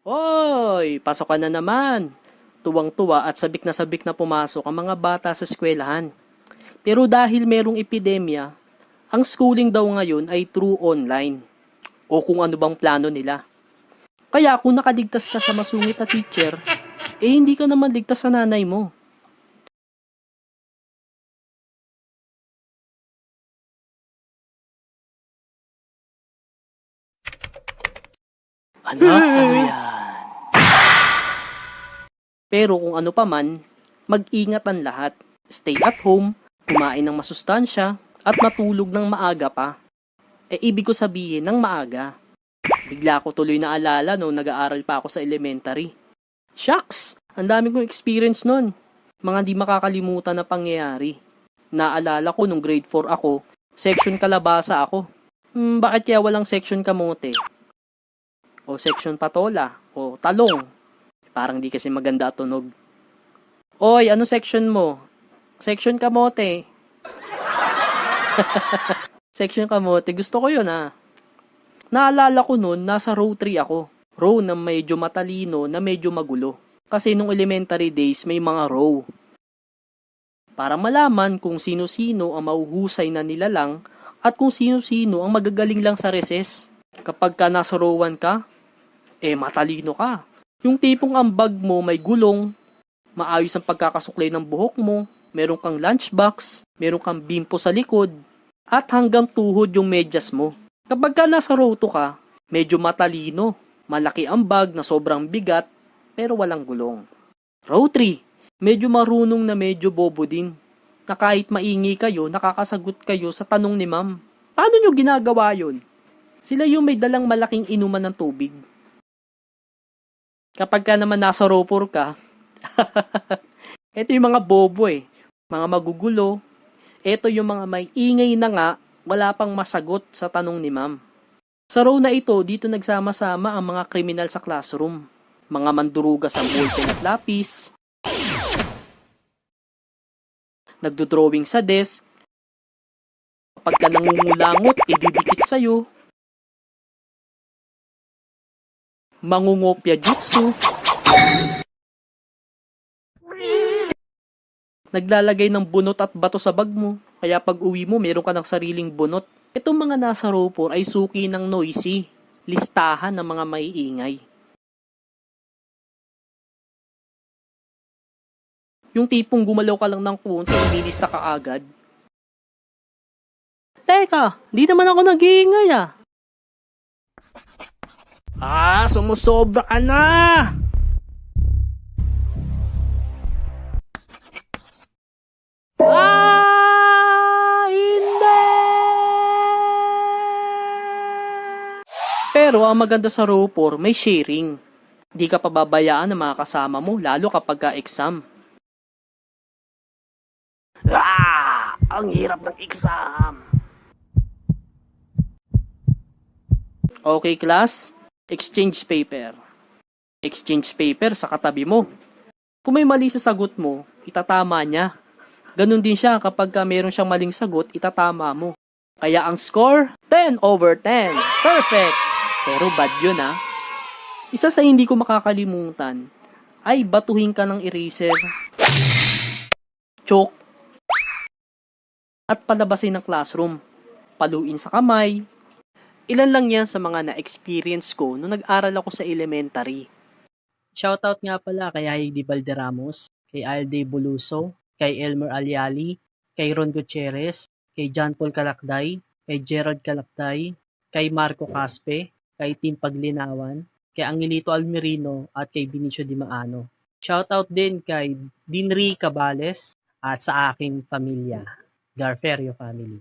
Hoy! Pasok ka na naman! Tuwang-tuwa at sabik na pumasok ang mga bata sa eskwelahan. Pero dahil merong epidemya, ang schooling daw ngayon ay true online. O kung ano bang plano nila. Kaya kung nakaligtas ka sa masungit na teacher, hindi ka naman ligtas sa nanay mo. Ano yan? Pero kung ano pa man, mag-ingat ang lahat. Stay at home, kumain ng masustansya, at matulog ng maaga pa. Ibig ko sabihin ng maaga. Bigla ko tuloy na alala nung nag-aaral pa ako sa elementary. Shucks! Ang dami kong experience nun. Mga di makakalimutan na pangyayari. Naalala ko nung grade 4 ako, section kalabasa ako. Bakit kaya walang section kamote? O section patola? O talong? Parang di kasi maganda at tunog. Oy, ano section mo? Section kamote. Section kamote, gusto ko yun ah. Naalala ko nun, nasa row 3 ako. Row na medyo matalino, na medyo magulo. Kasi nung elementary days, may mga row. Para malaman kung sino-sino ang mahuhusay na nilalang at kung sino-sino ang magagaling lang sa recess. Kapag ka nasa row 1 ka, matalino ka. Yung tipong ang bag mo may gulong, maayos ang pagkakasuklay ng buhok mo, meron kang lunchbox, meron kang bimpo sa likod, at hanggang tuhod yung medyas mo. Kapag ka nasa row 2 ka, medyo matalino, malaki ang bag na sobrang bigat, pero walang gulong. Row 3, medyo marunong na medyo bobo din, na kahit maingi kayo, nakakasagot kayo sa tanong ni ma'am. Paano nyo ginagawa yun? Sila yung may dalang malaking inuman ng tubig. Kapag ka naman nasa row 4 ka, ito yung mga bobo mga magugulo. Ito yung mga may ingay na nga, wala pang masagot sa tanong ni ma'am. Sa row na ito, dito nagsama-sama ang mga kriminal sa classroom. Mga manduruga sa ballpen at lapis, nagdodrawing sa desk, kapag ka nangungulangot, ididikit sa'yo, mangungopya jutsu, naglalagay ng bunot at bato sa bag mo, kaya pag uwi mo, meron ka ng sariling bunot. Itong mga nasa row 4 ay suki ng noisy, listahan ng mga maiingay. Yung tipong gumalaw ka lang ng konti, inilista ka agad. Teka, di naman ako nag-iingay sumusobra ka na! Hindi! Pero ang maganda sa row 4, may sharing. Di ka pababayaan ng mga kasama mo, lalo kapag ka-exam. Ang hirap ng exam. Okay, class. Exchange paper. Exchange paper sa katabi mo. Kung may mali sa sagot mo, itatama niya. Ganon din siya kapag meron siyang maling sagot, itatama mo. Kaya ang score, 10/10. Perfect! Pero bad yun Isa sa hindi ko makakalimutan ay batuhin ka ng eraser, chalk, at palabasin ng classroom. Paluin sa kamay. Ilan lang yan sa mga na-experience ko nung nag-aral ako sa elementary. Shoutout nga pala kay Heidi Valderramos, kay Alde Buluso, kay Elmer Aliali, kay Ron Gutierrez, kay John Paul Calacday, kay Gerald Calacday, kay Marco Caspe, kay Tim Paglinawan, kay Angelito Almerino, at kay Benicio Di Maano. Shoutout din kay Dinri Cabales at sa aking pamilya, Garferio family.